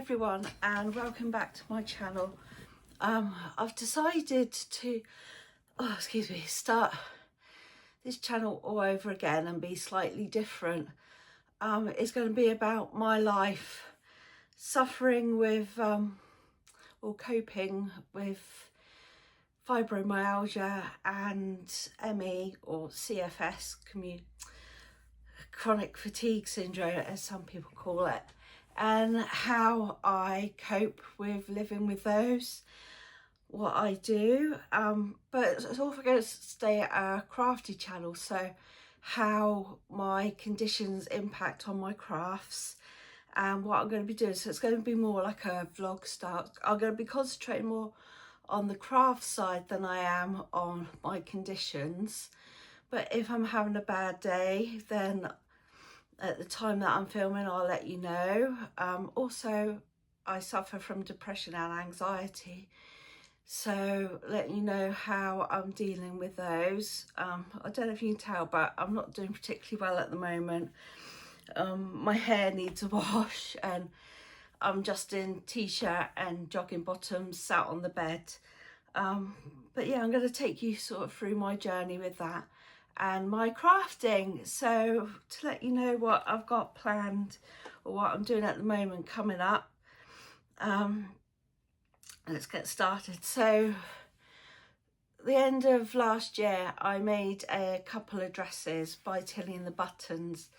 everyone and welcome back to my channel. I've decided to, start this channel all over again and be slightly different. It's going to be about my life suffering with or coping with fibromyalgia and ME or CFS, chronic fatigue syndrome as some people call it, and how I cope with living with those, what I do, but it's also going to stay a crafty channel, so how my conditions impact on my crafts and what I'm going to be doing. So it's going to be more like a vlog style. I'm going to be concentrating more on the craft side than I am on my conditions. But if I'm having a bad day, then at the time that I'm filming, I'll let you know. Also, I suffer from depression and anxiety, so letting you know how I'm dealing with those. I don't know if you can tell, but I'm not doing particularly well at the moment. My hair needs a wash and I'm just in t-shirt and jogging bottoms sat on the bed. But yeah, I'm going to take you sort of through my journey with that and my crafting. So to let you know what I've got planned or what I'm doing at the moment coming up, let's get started. So the end of last year I made a couple of dresses by Tilly and the Buttons,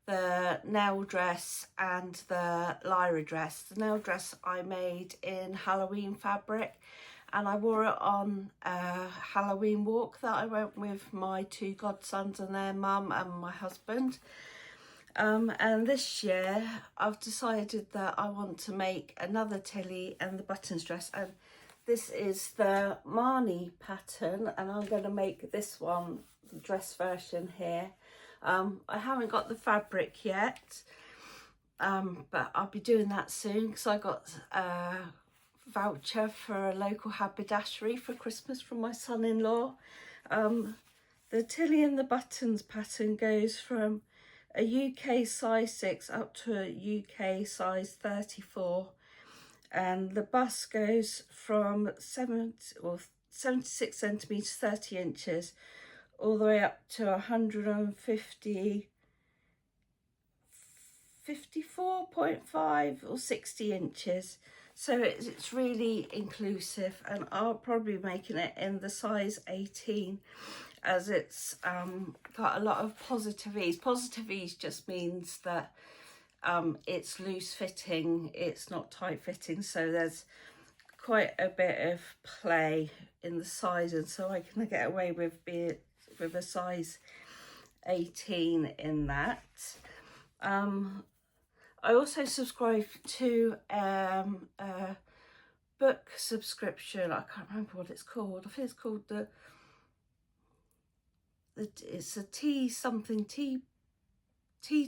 the nail dress and the Lyra dress. The nail dress I made in Halloween fabric, and I wore it on a Halloween walk that I went with my two godsons and their mum and my husband. And this year I've decided that I want to make another Tilly and the Buttons dress, and this is the Marnie pattern, and I'm going to make this one, the dress version here. I haven't got the fabric yet, but I'll be doing that soon because I got a voucher for a local haberdashery for Christmas from my son-in-law. The Tilly and the Buttons pattern goes from a UK size 6 up to a UK size 34, and the bust goes from 76 centimetres 30 inches all the way up to 150, 54.5 or 60 inches. So it's really inclusive, and I'll probably be making it in the size 18 as it's got a lot of positive ease. Positive ease just means that it's loose fitting, it's not tight fitting, so there's quite a bit of play in the sizing, so I can get away with a size 18 in that. I also subscribe to a book subscription. I can't remember what it's called. I think it's called it's a tea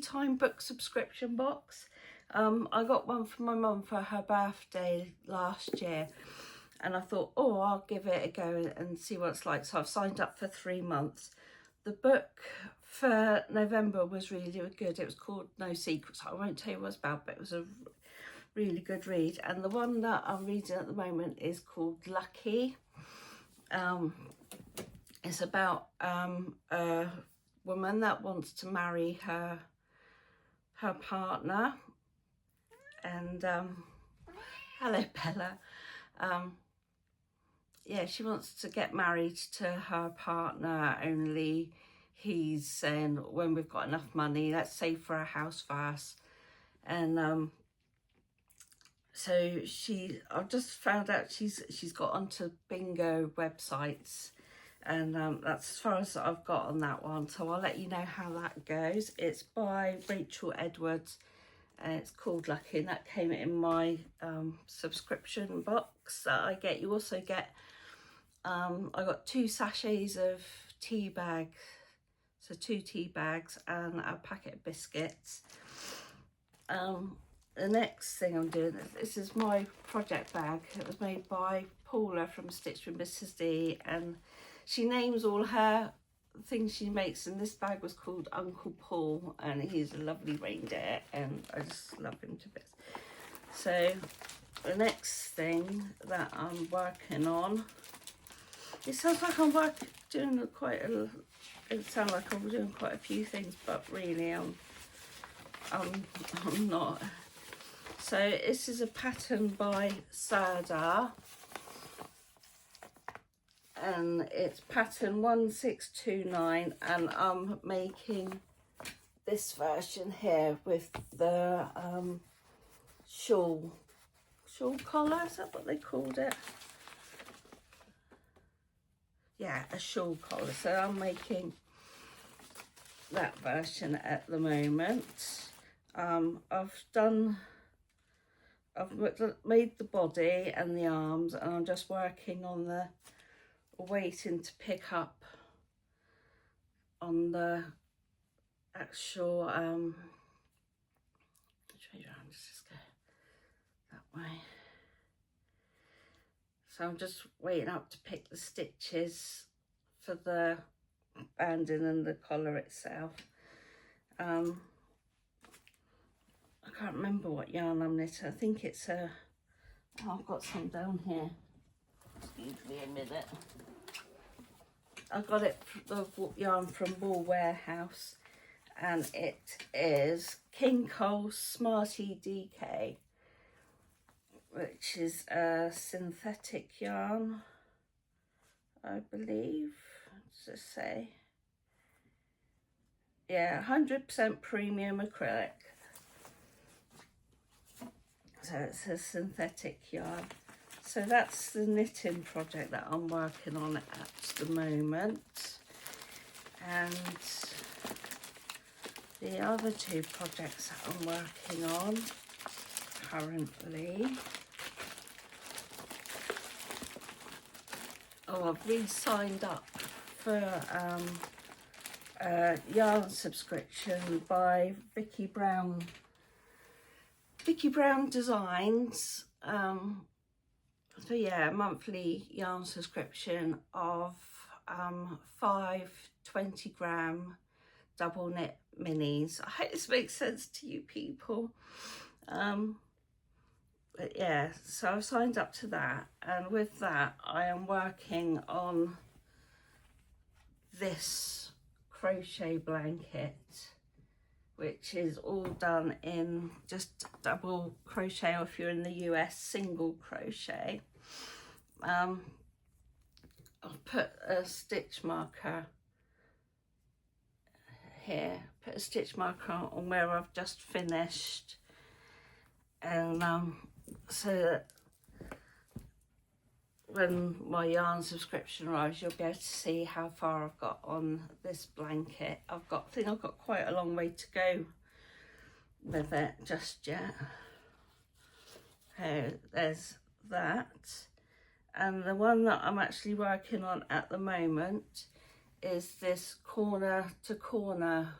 time book subscription box. I got one for my mum for her birthday last year, and I thought, oh, I'll give it a go and see what it's like. So I've signed up for 3 months. The book for November was really good. It was called No Secrets. I won't tell you what it's about, but it was a really good read. And the one that I'm reading at the moment is called Lucky. It's about a woman that wants to marry her partner. And hello, Bella. Yeah, she wants to get married to her partner, only he's saying when we've got enough money, let's save for a house first. And so I've just found out she's got onto bingo websites, and that's as far as I've got on that one. So I'll let you know how that goes. It's by Rachel Edwards, and it's called Lucky, and that came in my subscription box that I get. You also get I got 2 sachets of tea bags, so 2 tea bags and a packet of biscuits. The next thing I'm doing, this is my project bag. It was made by Paula from Stitch with Mrs D, and she names all her things she makes, and this bag was called Uncle Paul, and he's a lovely reindeer and I just love him to bits. So the next thing that I'm working on, it sounds like I'm doing quite a, it sounds like I'm doing quite a few things, but really I'm not. So this is a pattern by Sardar, and it's pattern 1629, and I'm making this version here with the shawl collar, is that what they called it? Yeah, a shawl collar. So I'm making that version at the moment. I've made the body and the arms, and I'm just working on the waiting to pick up on the actual just go that way. So I'm just waiting up to pick the stitches for the banding and the collar itself. I can't remember what yarn I'm knitting. I think it's a, oh, I've got some down here. Excuse me a minute. I got it, the yarn from Wool Warehouse, and it is King Cole Smarty DK, which is a synthetic yarn, I believe. Does it say? Yeah, 100% premium acrylic. So it's a synthetic yarn. So that's the knitting project that I'm working on at the moment. And the other two projects that I'm working on currently. Oh, I've re-signed up for a yarn subscription by Vicky Brown Designs. So yeah, a monthly yarn subscription of 5 20-gram double knit minis. I hope this makes sense to you people. But yeah, so I've signed up to that, and with that I am working on this crochet blanket, which is all done in just double crochet, or if you're in the US, single crochet. I'll put a stitch marker here, put a stitch marker on where I've just finished, and so that when my yarn subscription arrives, you'll be able to see how far I've got on this blanket. I think I've got quite a long way to go with it just yet. So there's that. And the one that I'm actually working on at the moment is this corner to corner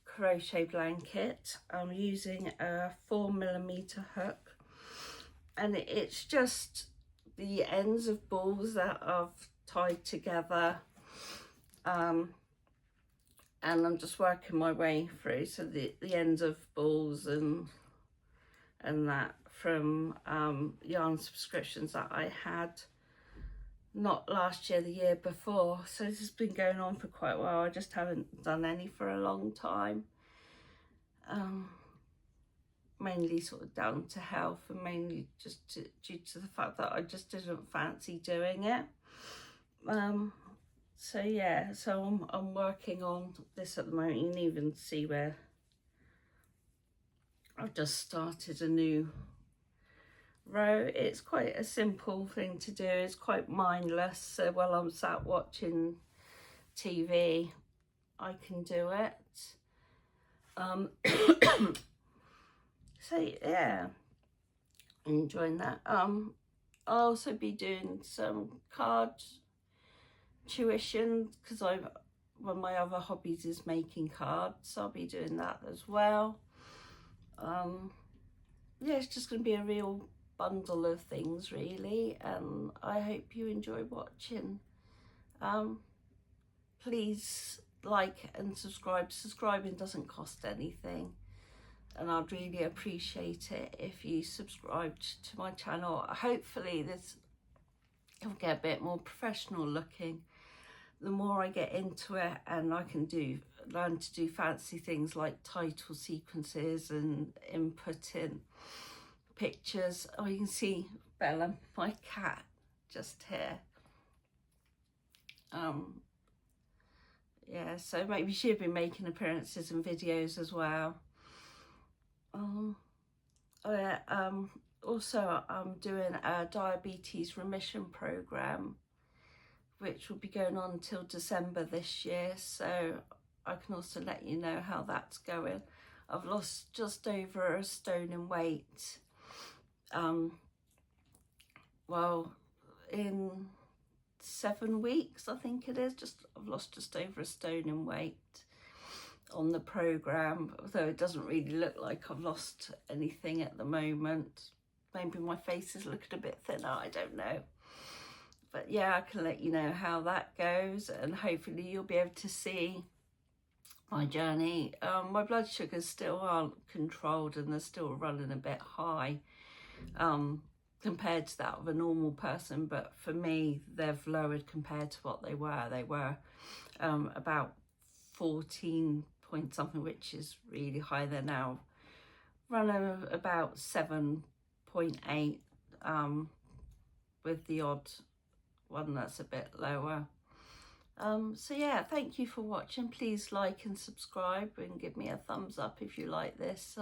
crochet blanket. I'm using a 4mm hook, and it's just the ends of balls that I've tied together, and I'm just working my way through. So the ends of balls and that from yarn subscriptions that I had, not last year, the year before. So this has been going on for quite a while. I just haven't done any for a long time, mainly sort of down to health, and mainly just due to the fact that I just didn't fancy doing it. So yeah, so I'm working on this at the moment. You can even see where I've just started a new row. It's quite a simple thing to do. It's quite mindless. So while I'm sat watching TV, I can do it. So yeah, enjoying that. I'll also be doing some card tuition, because one of my other hobbies is making cards, so I'll be doing that as well. Yeah, it's just going to be a real bundle of things really, and I hope you enjoy watching. Please like and subscribe. Subscribing doesn't cost anything. and I'd really appreciate it if you subscribed to my channel. Hopefully this will get a bit more professional looking the more I get into it, and I can learn to do fancy things like title sequences and inputting pictures. Oh, you can see Bella, my cat, just here. Yeah, so maybe she'll be making appearances and videos as well. Also, I'm doing a diabetes remission program, which will be going on until December this year, so I can also let you know how that's going. I've lost just over a stone in weight. Well, in 7 weeks, I think it is, I've lost just over a stone in weight on the program, although it doesn't really look like I've lost anything at the moment. Maybe my face is looking a bit thinner, I don't know. But yeah, I can let you know how that goes, and hopefully you'll be able to see my journey. My blood sugars still aren't controlled, and they're still running a bit high compared to that of a normal person, but for me they've lowered compared to what they were. They were about 14 point something, which is really high. They're now running about 7.8 with the odd one that's a bit lower. So yeah, thank you for watching. Please like and subscribe and give me a thumbs up if you like this.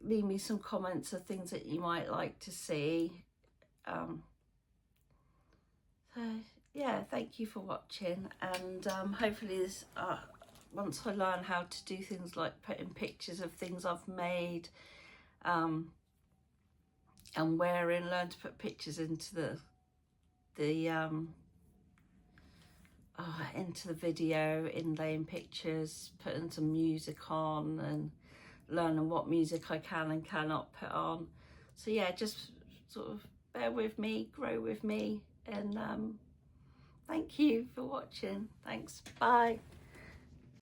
Leave me some comments of things that you might like to see. So yeah, thank you for watching, and hopefully this, once I learn how to do things like putting pictures of things I've made and wearing, learn to put pictures into the video, inlaying pictures, putting some music on, and learning what music I can and cannot put on. So yeah, just sort of bear with me, grow with me, and thank you for watching. Thanks, bye.